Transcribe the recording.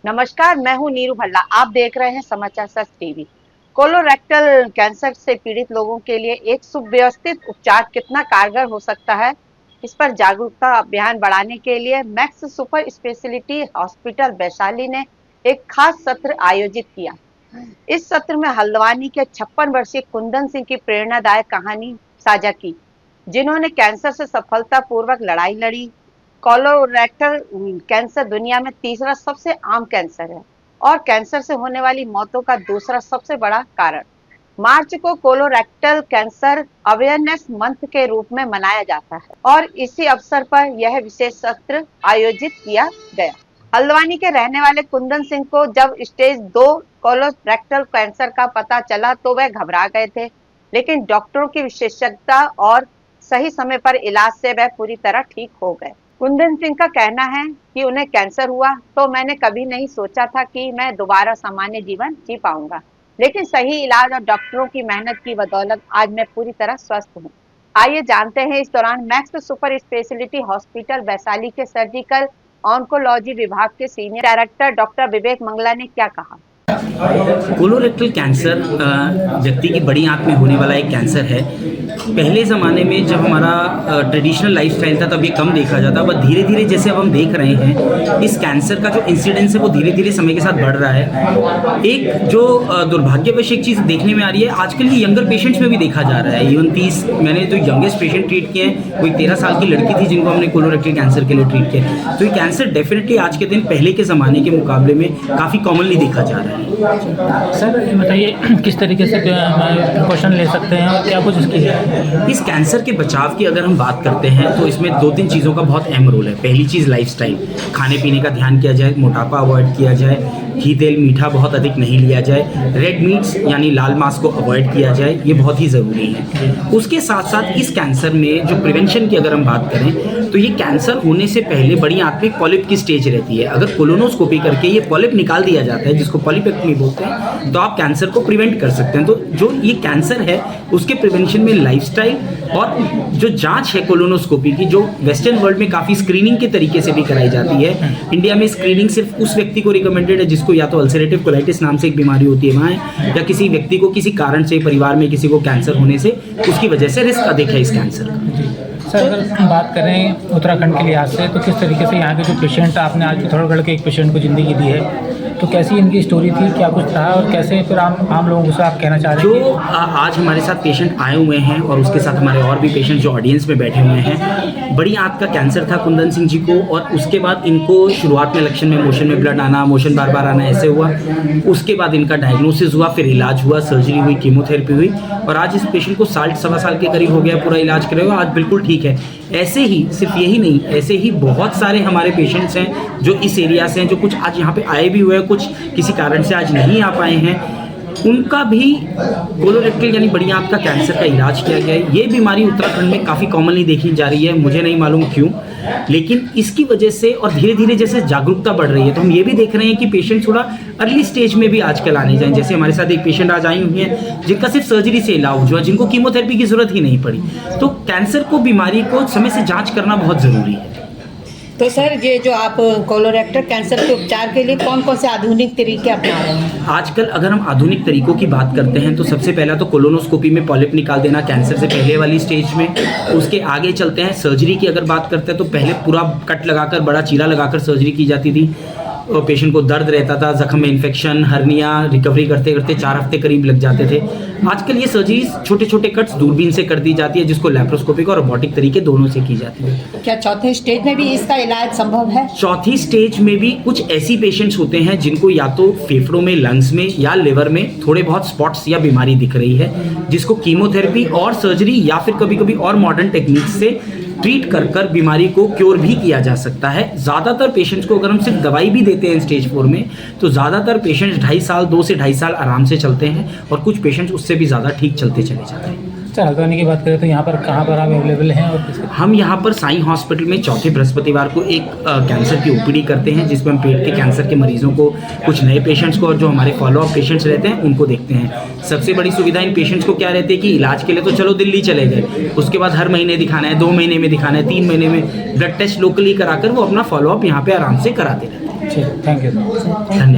नमस्कार, मैं हूं नीरू भल्ला। आप देख रहे हैं समाचार सच टीवी। कोलोरेक्टल कैंसर से पीड़ित लोगों के लिए एक सुव्यवस्थित उपचार कितना कारगर हो सकता है, इस पर जागरूकता अभियान बढ़ाने के लिए max super speciality hospital Vaishali ने एक खास सत्र आयोजित किया। इस सत्र में हल्द्वानी के 56 वर्षीय कुंदन सिंह की प्रेरणादायक कहानी साझा की, जिन्होंने कैंसर से सफलतापूर्वक लड़ाई लड़ी। कोलोरेक्टल कैंसर दुनिया में तीसरा सबसे आम कैंसर है और कैंसर से होने वाली मौतों का दूसरा सबसे बड़ा कारण। मार्च को कोलोरेक्टल कैंसर अवेयरनेस मंथ के रूप में मनाया जाता है और इसी अवसर पर यह विशेष सत्र आयोजित किया गया। हल्द्वानी के रहने वाले कुंदन सिंह को जब स्टेज 2 कोलोरेक्टल कैंसर का पता चला तो वह घबरा गए थे, लेकिन डॉक्टरों की विशेषज्ञता और सही समय पर इलाज से वह पूरी तरह ठीक हो गए। कुंदन सिंह का कहना है कि उन्हें कैंसर हुआ तो मैंने कभी नहीं सोचा था कि मैं दोबारा सामान्य जीवन जी पाऊंगा, लेकिन सही इलाज और डॉक्टरों की मेहनत की बदौलत आज मैं पूरी तरह स्वस्थ हूँ। आइए जानते हैं इस दौरान max super speciality hospital Vaishali के सर्जिकल ऑन्कोलॉजी विभाग के सीनियर डायरेक्टर डॉक्टर विवेक मंगला ने क्या कहा। कोलोरेक्टल कैंसर व्यक्ति की बड़ी आंत में होने वाला एक कैंसर है। पहले ज़माने में जब हमारा ट्रेडिशनल लाइफस्टाइल था तब ये कम देखा जाता, बट धीरे धीरे जैसे अब हम देख रहे हैं इस कैंसर का जो इंसिडेंस है वो धीरे धीरे समय के साथ बढ़ रहा है। एक जो दुर्भाग्यवश एक चीज़ देखने में आ रही है, आजकल ये यंगर पेशेंट्स में भी देखा जा रहा है। इवन 30 मैंने जो यंगेस्ट पेशेंट ट्रीट किए हैं वो एक 13 साल की लड़की थी जिनको हमने कोलोरेक्टल कैंसर के लिए ट्रीट किया। तो ये कैंसर डेफिनेटली आज के दिन पहले के ज़माने के मुकाबले में काफ़ी कॉमनली देखा जा रहा है। सर बताइए किस तरीके से प्रिकॉशन ले सकते हैं और क्या कुछ इसकी है। इस कैंसर के बचाव की अगर हम बात करते हैं तो इसमें 2-3 चीज़ों का बहुत अहम रोल है। पहली चीज़ लाइफस्टाइल, खाने पीने का ध्यान किया जाए, मोटापा अवॉइड किया जाए, घी तेल मीठा बहुत अधिक नहीं लिया जाए, रेड मीट्स यानी लाल मांस को अवॉइड किया जाए, ये बहुत ही ज़रूरी है। उसके साथ साथ इस कैंसर में जो प्रिवेंशन की अगर हम बात करें तो ये कैंसर होने से पहले बड़ी आंत में पॉलिप की स्टेज रहती है। अगर कोलोनोस्कोपी करके ये पॉलिप निकाल दिया जाता है, जिसको पॉलिपेक्टमी बोलते हैं, तो आप कैंसर को प्रिवेंट कर सकते हैं। तो जो ये कैंसर है उसके प्रिवेंशन में लाइफस्टाइल और जो जांच है कोलोनोस्कोपी की, जो वेस्टर्न वर्ल्ड में काफ़ी स्क्रीनिंग के तरीके से भी कराई जाती है, इंडिया में स्क्रीनिंग सिर्फ उस व्यक्ति को रिकमेंडेड है जिसको या तो अल्सरेटिव कोलाइटिस नाम से एक बीमारी होती है वहाँ है, या किसी व्यक्ति को किसी कारण से परिवार में किसी को कैंसर होने से उसकी वजह से रिस्क अधिक है इस कैंसर का। सर अगर हम बात करें उत्तराखंड के लिहाज से तो किस तरीके से यहाँ के जो पेशेंट आपने आज पिथौरागढ़ के एक पेशेंट को ज़िंदगी दी है, तो कैसी इनकी स्टोरी थी, क्या कुछ था और कैसे फिर आम लोगों से आप कहना चाह रहे हैं। जो आज हमारे साथ पेशेंट आए हुए हैं और उसके साथ हमारे और भी पेशेंट जो ऑडियंस में बैठे हुए हैं, बड़ी आंत का कैंसर था कुंदन सिंह जी को, और उसके बाद इनको शुरुआत में लक्षण में मोशन में ब्लड आना, मोशन बार बार आना ऐसे हुआ। उसके बाद इनका डायग्नोसिस हुआ, फिर इलाज हुआ, सर्जरी हुई, कीमोथेरेपी हुई, और आज इस पेशेंट को 60-सवा साल के करीब हो गया, पूरा इलाज करे हुआ, आज बिल्कुल ठीक है। ऐसे ही सिर्फ यही नहीं, ऐसे ही बहुत सारे हमारे पेशेंट्स हैं जो इस एरिया से हैं, जो कुछ आज यहाँ पे आए भी हुए हैं, कुछ किसी कारण से आज नहीं आ पाए हैं, उनका भी कोलोरेक्टल यानी बड़ी आंत का कैंसर का इलाज किया गया है। ये बीमारी उत्तराखंड में काफ़ी कॉमनली देखी जा रही है, मुझे नहीं मालूम क्यों, लेकिन इसकी वजह से और धीरे धीरे जैसे जागरूकता बढ़ रही है तो हम ये भी देख रहे हैं कि पेशेंट थोड़ा अर्ली स्टेज में भी आजकल आने जाएं। जैसे हमारे साथ एक पेशेंट आज आई हुई है जिनका सिर्फ सर्जरी से इलाज हुआ, जिनको कीमोथेरेपी की जरूरत ही नहीं पड़ी। तो कैंसर को, बीमारी को समय से जाँच करना बहुत ज़रूरी है। तो सर ये जो आप कोलोरेक्टल कैंसर के उपचार के लिए कौन कौन से आधुनिक तरीके अपना रहे हैं। आजकल अगर हम आधुनिक तरीकों की बात करते हैं तो सबसे पहला तो कोलोनोस्कोपी में पॉलिप निकाल देना कैंसर से पहले वाली स्टेज में। उसके आगे चलते हैं सर्जरी की अगर बात करते हैं तो पहले पूरा कट लगाकर, बड़ा चीरा लगाकर सर्जरी की जाती थी। पेशेंट को दर्द रहता था, जख्म में इन्फेक्शन, हर्निया, रिकवरी करते करते 4 हफ्ते करीब लग जाते थे। आजकल ये सर्जरी छोटे छोटे कट्स दूरबीन से कर दी जाती है, जिसको लैप्रोस्कोपिक और रोबोटिक तरीके दोनों से की जाती है। क्या चौथे स्टेज में भी इसका इलाज संभव है। चौथी स्टेज में भी कुछ ऐसी पेशेंट्स होते हैं जिनको या तो फेफड़ों में, लंग्स में या लिवर में थोड़े बहुत स्पॉट्स या बीमारी दिख रही है, जिसको कीमोथेरेपी और सर्जरी या फिर कभी कभी और मॉडर्न टेक्निक से ट्रीट कर बीमारी को क्योर भी किया जा सकता है। ज़्यादातर पेशेंट्स को अगर हम सिर्फ दवाई भी देते हैं स्टेज 4 में तो ज़्यादातर पेशेंट्स 2.5 साल, 2 से 2.5 साल आराम से चलते हैं, और कुछ पेशेंट्स उससे भी ज़्यादा ठीक चलते चले जाते हैं। सर हल्द्वानी की बात करें तो यहाँ पर कहाँ पर आप अवेलेबल हैं और हम यहाँ पर साईं हॉस्पिटल में चौथे बृहस्पतिवार को एक कैंसर की ओपीडी करते हैं, जिसमें हम पेट के कैंसर के मरीजों को, कुछ नए पेशेंट्स को और जो हमारे फॉलोअप पेशेंट्स रहते हैं उनको देखते हैं। सबसे बड़ी सुविधा इन पेशेंट्स को क्या रहती है कि इलाज के लिए तो चलो दिल्ली चले गए, उसके बाद हर महीने दिखाना है, 2 महीने में दिखाना है, 3 महीने में ब्लड टेस्ट लोकली कराकर वो अपना फॉलोअप यहाँ पे आराम से कराते रहते हैं। ठीक, थैंक यू सर। धन्यवाद।